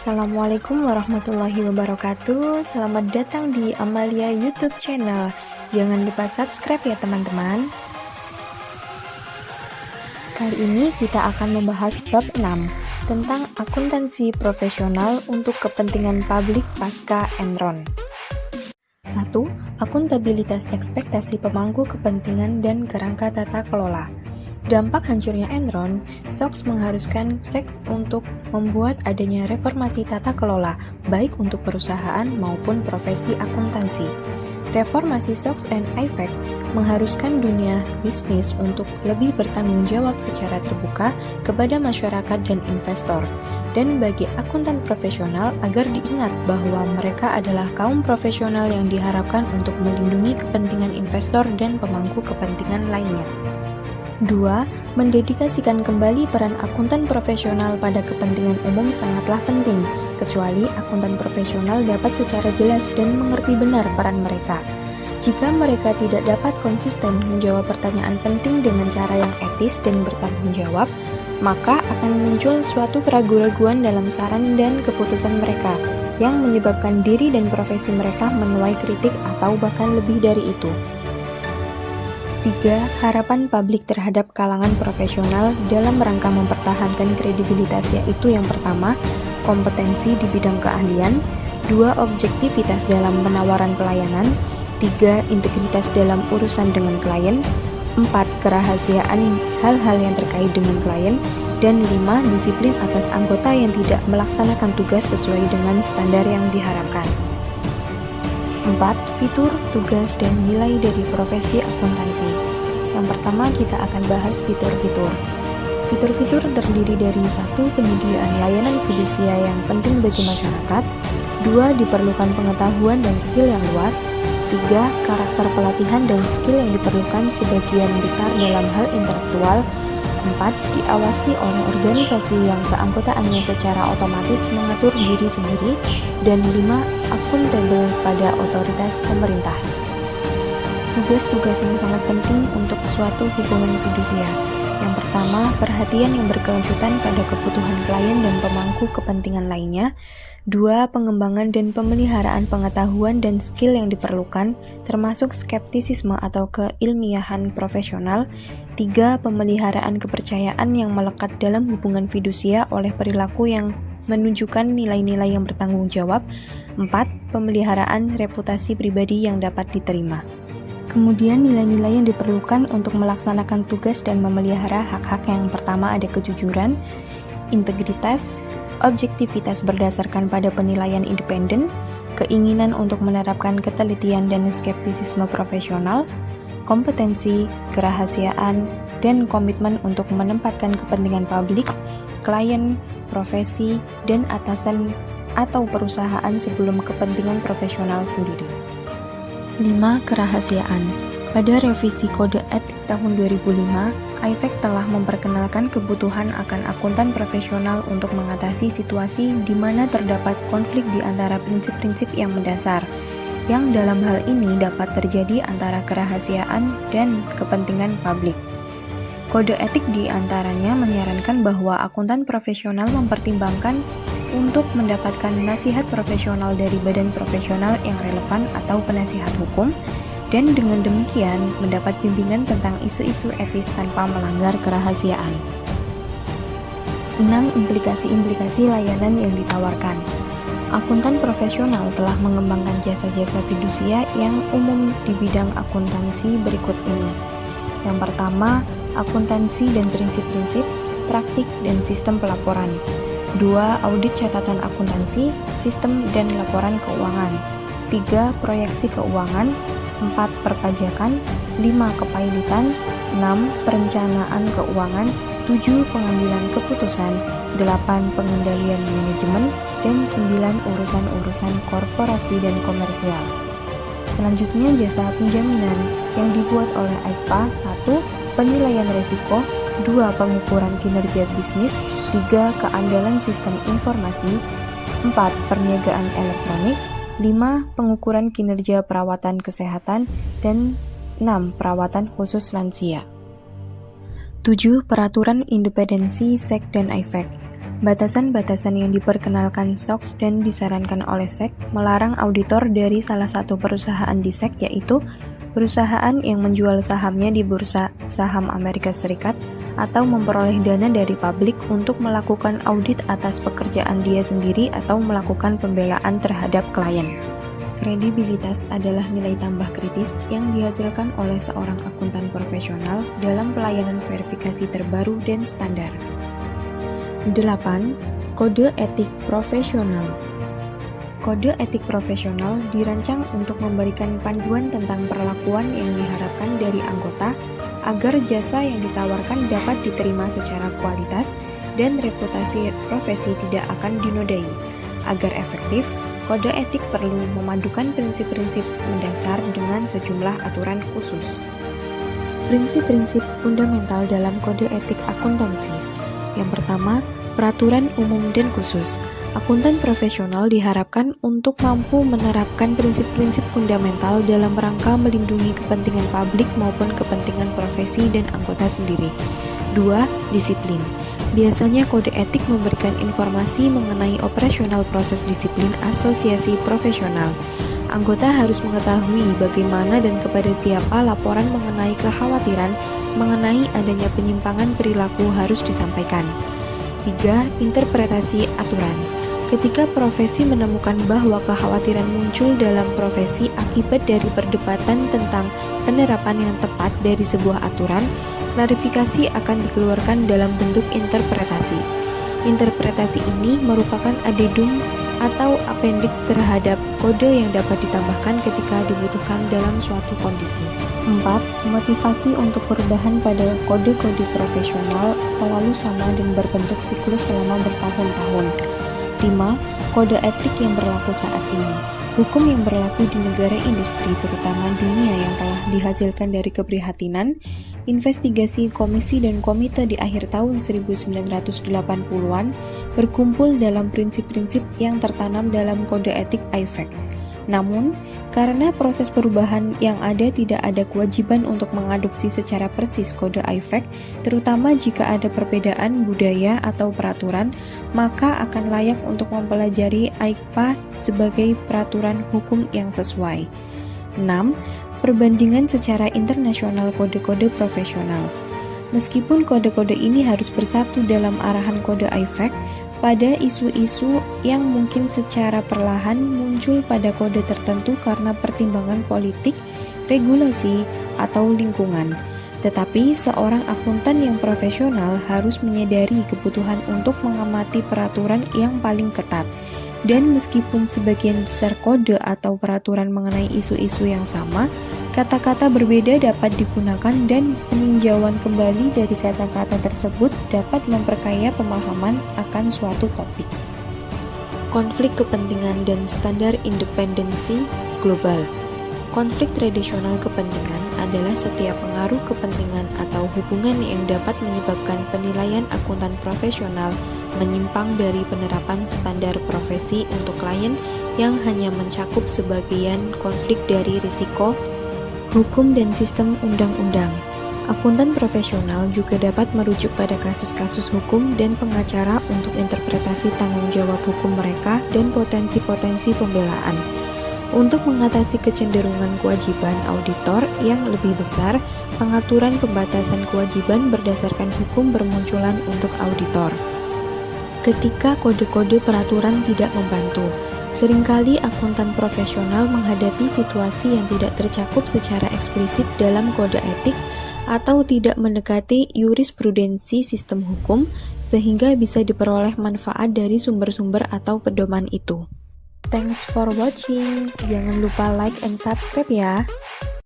Assalamualaikum warahmatullahi wabarakatuh. Selamat datang di Amalia YouTube channel. Jangan lupa subscribe ya teman-teman. Kali ini kita akan membahas bab 6 tentang akuntansi profesional untuk kepentingan publik pasca Enron. 1. Akuntabilitas ekspektasi pemangku kepentingan dan kerangka tata kelola. Dampak hancurnya Enron, SOX mengharuskan SEC untuk membuat adanya reformasi tata kelola, baik untuk perusahaan maupun profesi akuntansi. Reformasi SOX and IFAC mengharuskan dunia bisnis untuk lebih bertanggung jawab secara terbuka kepada masyarakat dan investor, dan bagi akuntan profesional agar diingat bahwa mereka adalah kaum profesional yang diharapkan untuk melindungi kepentingan investor dan pemangku kepentingan lainnya. 2. Mendedikasikan kembali peran akuntan profesional pada kepentingan umum sangatlah penting, kecuali akuntan profesional dapat secara jelas dan mengerti benar peran mereka. Jika mereka tidak dapat konsisten menjawab pertanyaan penting dengan cara yang etis dan bertanggung jawab, maka akan muncul suatu keraguan-raguan dalam saran dan keputusan mereka, yang menyebabkan diri dan profesi mereka menuai kritik atau bahkan lebih dari itu. 3. Harapan publik terhadap kalangan profesional dalam rangka mempertahankan kredibilitas, yaitu yang pertama, kompetensi di bidang keahlian, 2. Objektivitas dalam penawaran pelayanan, 3. Integritas dalam urusan dengan klien, 4. Kerahasiaan hal-hal yang terkait dengan klien, dan 5. Disiplin atas anggota yang tidak melaksanakan tugas sesuai dengan standar yang diharapkan. 4. Fitur, tugas, dan nilai dari profesi akuntansi. Yang pertama kita akan bahas fitur-fitur. Fitur-fitur terdiri dari 1. Penyediaan layanan fidusia yang penting bagi masyarakat, 2. Diperlukan pengetahuan dan skill yang luas, 3. Karakter pelatihan dan skill yang diperlukan sebagian besar dalam hal intelektual, 4. Diawasi oleh organisasi yang keanggotaannya secara otomatis mengatur diri sendiri, dan 5. Akuntabel pada otoritas pemerintah. Tugas-tugas yang sangat penting untuk suatu hubungan fidusia. Yang pertama, perhatian yang berkelanjutan pada kebutuhan klien dan pemangku kepentingan lainnya. 2. Pengembangan dan pemeliharaan pengetahuan dan skill yang diperlukan, termasuk skeptisisme atau keilmiahan profesional. 3. Pemeliharaan kepercayaan yang melekat dalam hubungan fidusia oleh perilaku yang menunjukkan nilai-nilai yang bertanggung jawab. 4. Pemeliharaan reputasi pribadi yang dapat diterima. Kemudian nilai-nilai yang diperlukan untuk melaksanakan tugas dan memelihara hak-hak. Yang pertama ada kejujuran, integritas, objektivitas berdasarkan pada penilaian independen, keinginan untuk menerapkan ketelitian dan skeptisisme profesional, kompetensi, kerahasiaan, dan komitmen untuk menempatkan kepentingan publik, klien, profesi, dan atasan atau perusahaan sebelum kepentingan profesional sendiri. 5. Kerahasiaan. Pada revisi Kode Etik tahun 2005, IFAC telah memperkenalkan kebutuhan akan akuntan profesional untuk mengatasi situasi di mana terdapat konflik di antara prinsip-prinsip yang mendasar, yang dalam hal ini dapat terjadi antara kerahasiaan dan kepentingan publik. Kode etik di antaranya menyarankan bahwa akuntan profesional mempertimbangkan untuk mendapatkan nasihat profesional dari badan profesional yang relevan atau penasihat hukum, dan dengan demikian mendapat bimbingan tentang isu-isu etis tanpa melanggar kerahasiaan. 6. Implikasi-implikasi layanan yang ditawarkan. Akuntan profesional telah mengembangkan jasa-jasa fidusia yang umum di bidang akuntansi berikut ini. Yang pertama, akuntansi dan prinsip-prinsip, praktik, dan sistem pelaporan. 2. Audit catatan akuntansi, sistem dan laporan keuangan. 3. Proyeksi keuangan. 4. Perpajakan. 5. Kepailitan. 6. Perencanaan keuangan. 7. Pengambilan keputusan. 8. Pengendalian manajemen. Dan 9. Urusan-urusan korporasi dan komersial. Selanjutnya jasa penjaminan yang dibuat oleh ICPA. 1. Penilaian risiko. 2. Pengukuran kinerja bisnis. 3. Keandalan sistem informasi. 4. Perniagaan elektronik. 5. Pengukuran kinerja perawatan kesehatan. Dan 6. Perawatan khusus lansia. 7. Peraturan independensi SEC dan IFAC. Batasan-batasan yang diperkenalkan SOX dan disarankan oleh SEC melarang auditor dari salah satu perusahaan di SEC, yaitu perusahaan yang menjual sahamnya di Bursa Saham Amerika Serikat atau memperoleh dana dari publik untuk melakukan audit atas pekerjaan dia sendiri atau melakukan pembelaan terhadap klien. Kredibilitas adalah nilai tambah kritis yang dihasilkan oleh seorang akuntan profesional dalam pelayanan verifikasi terbaru dan standar. 8. Kode etik profesional. Kode etik profesional dirancang untuk memberikan panduan tentang perlakuan yang diharapkan dari anggota agar jasa yang ditawarkan dapat diterima secara kualitas dan reputasi profesi tidak akan dinodai. Agar efektif, kode etik perlu memadukan prinsip-prinsip mendasar dengan sejumlah aturan khusus. Prinsip-prinsip fundamental dalam kode etik akuntansi. Yang pertama, peraturan umum dan khusus. Akuntan profesional diharapkan untuk mampu menerapkan prinsip-prinsip fundamental dalam rangka melindungi kepentingan publik maupun kepentingan profesi dan anggota sendiri. 2. Disiplin. Biasanya kode etik memberikan informasi mengenai operasional proses disiplin asosiasi profesional. Anggota harus mengetahui bagaimana dan kepada siapa laporan mengenai kekhawatiran mengenai adanya penyimpangan perilaku harus disampaikan. 3. Interpretasi aturan. Ketika profesi menemukan bahwa kekhawatiran muncul dalam profesi akibat dari perdebatan tentang penerapan yang tepat dari sebuah aturan, klarifikasi akan dikeluarkan dalam bentuk interpretasi. Interpretasi ini merupakan addendum atau appendix terhadap kode yang dapat ditambahkan ketika dibutuhkan dalam suatu kondisi. 4. Motivasi untuk perubahan pada kode-kode profesional selalu sama dan berbentuk siklus selama bertahun-tahun. 5. Kode etik yang berlaku saat ini. Hukum yang berlaku di negara industri, terutama dunia yang telah dihasilkan dari keprihatinan, investigasi komisi dan komite di akhir tahun 1980-an berkumpul dalam prinsip-prinsip yang tertanam dalam kode etik IFAC. Namun, karena proses perubahan yang ada tidak ada kewajiban untuk mengadopsi secara persis kode IFAC, terutama jika ada perbedaan budaya atau peraturan, maka akan layak untuk mempelajari ICPA sebagai peraturan hukum yang sesuai. 6. Perbandingan secara internasional kode-kode profesional. Meskipun kode-kode ini harus bersatu dalam arahan kode IFAC, pada isu-isu yang mungkin secara perlahan muncul pada kode tertentu karena pertimbangan politik, regulasi, atau lingkungan. Tetapi seorang akuntan yang profesional harus menyadari kebutuhan untuk mengamati peraturan yang paling ketat. Dan meskipun sebagian besar kode atau peraturan mengenai isu-isu yang sama, kata-kata berbeda dapat digunakan dan peninjauan kembali dari kata-kata tersebut dapat memperkaya pemahaman akan suatu topik. Konflik kepentingan dan standar independensi global. Konflik tradisional kepentingan adalah setiap pengaruh kepentingan atau hubungan yang dapat menyebabkan penilaian akuntan profesional menyimpang dari penerapan standar profesi untuk klien yang hanya mencakup sebagian konflik dari risiko hukum dan sistem undang-undang. Akuntan profesional juga dapat merujuk pada kasus-kasus hukum dan pengacara untuk interpretasi tanggung jawab hukum mereka dan potensi-potensi pembelaan. Untuk mengatasi kecenderungan kewajiban auditor yang lebih besar, pengaturan pembatasan kewajiban berdasarkan hukum bermunculan untuk auditor. Ketika kode-kode peraturan tidak membantu, seringkali akuntan profesional menghadapi situasi yang tidak tercakup secara eksplisit dalam kode etik atau tidak mendekati jurisprudensi sistem hukum sehingga bisa diperoleh manfaat dari sumber-sumber atau pedoman itu. Thanks for watching. Jangan lupa like and subscribe ya.